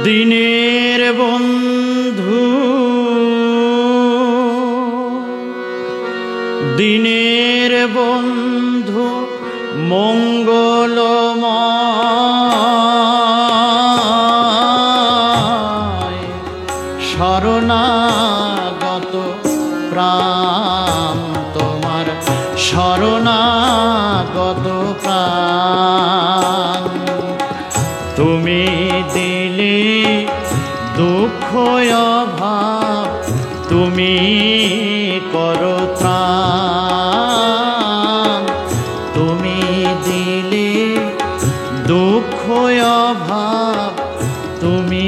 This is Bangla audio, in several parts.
দিনের বন্ধু দিনের বন্ধু মঙ্গলময় শরণাগত প্রাণ তোমার শরণাগত প্রাণ তুমি দিলে দুঃখ অভাব তুমি করো ত্রাণ তুমি দিলে দুঃখ অভাব তুমি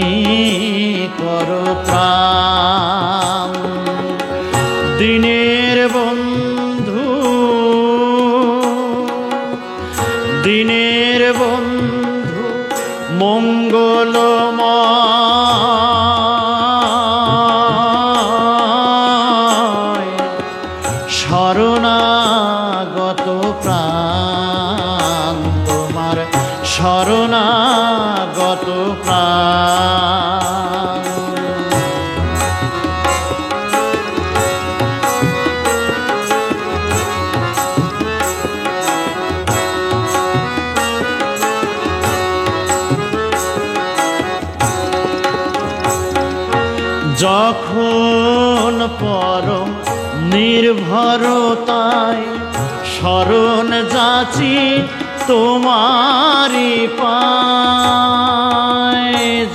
করো ত্রাণ দিনের বন্ধু দিনের বন্ধু মঙ্গলময় শরণাগত প্রাণ তোমার শরণাগত প্রাণ যখন পরম নির্ভরতায় শরণ যাচি তোমারি পায়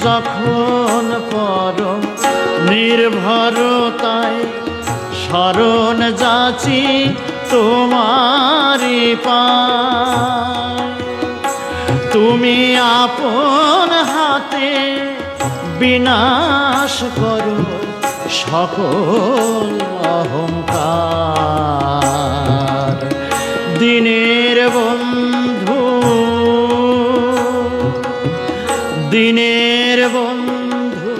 যখন পরম নির্ভরতায় শরণ যাচি তোমারি পায় তুমি আপন হাতে বিনাশ করো সকল অহংকার দিনের বন্ধু দিনের বন্ধু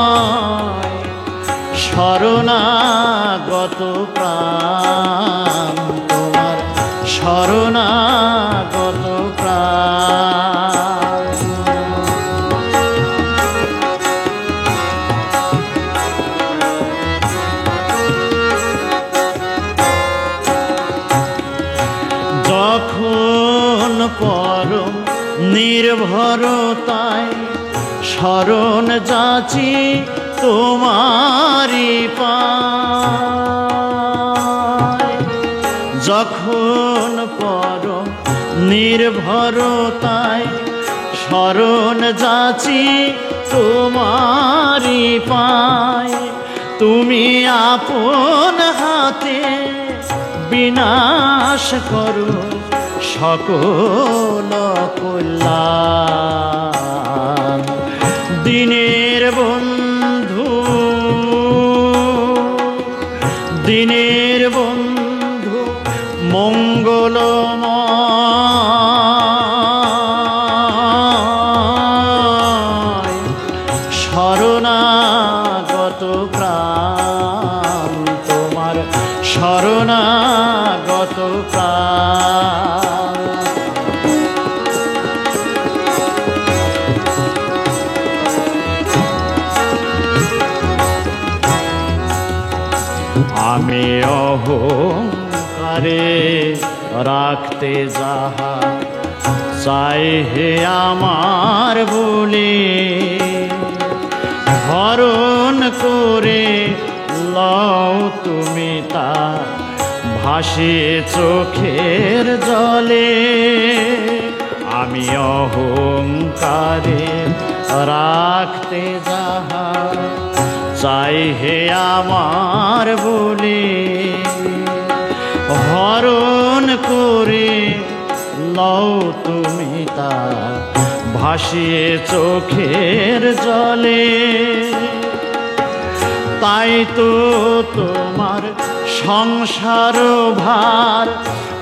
মঙ্গলময় শরণাগত প্রাণ তোমার শরণাগত প্রাণ যখন পরম নির্ভরতায় শরণ যাচি তোমারি পায় যখন পরম নির্ভরতায় শরণ যাচি তোমারি পায় তুমি আপন হাতে বিনাশ করো সকল কল্যাণ দিনের বন্ধু দিনের বন্ধু মঙ্গলময় শরণাগত প্রাণ তোমার শরণাগত প্রাণ আমি অহংকারে রাখতে যাহা চাই হে আমার বলে হরণ করে লও তুমি তা ভাসিয়ে চোখের জলে আমি অহংকারে রাখতে যাহা চাই হে আমার বলে হরণ করে লও তুমি তা ভাসিয়ে চোখের জলে তাই তো তোমার সংসার ভার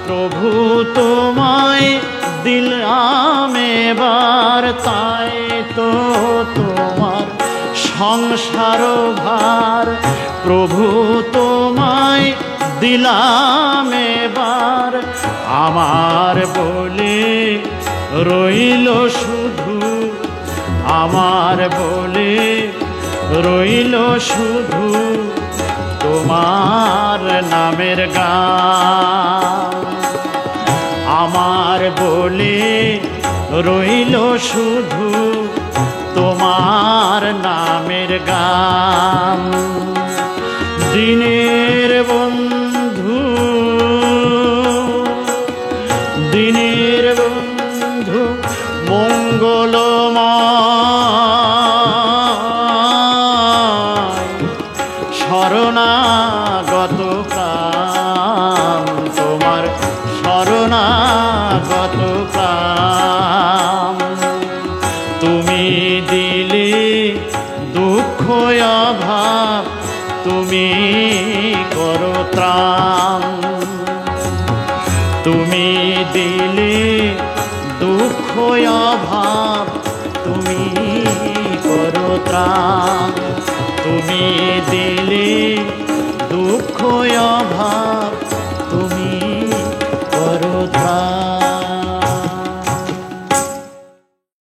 প্রভু তোমায় দিলাম এবার তাই তো তোমার সংসার ভার প্রভু তোমায় দিলাম এবার আমার বলে রইল শুধু, আমার বলে রইল শুধু তোমার নামের গান। আমার বলে রইল শুধু তোমার নামের গান। দিনের বন্ধু, দিনের বন্ধু মঙ্গলময়, শরণাগত প্রাণ তোমার শরণাগত প্রাণ। তুমি দিলে দুঃখ অভাব, তুমি করো ত্রাণ। তুমি দিলে দুঃখ অভাব, তুমি করো ত্রাণ। তুমি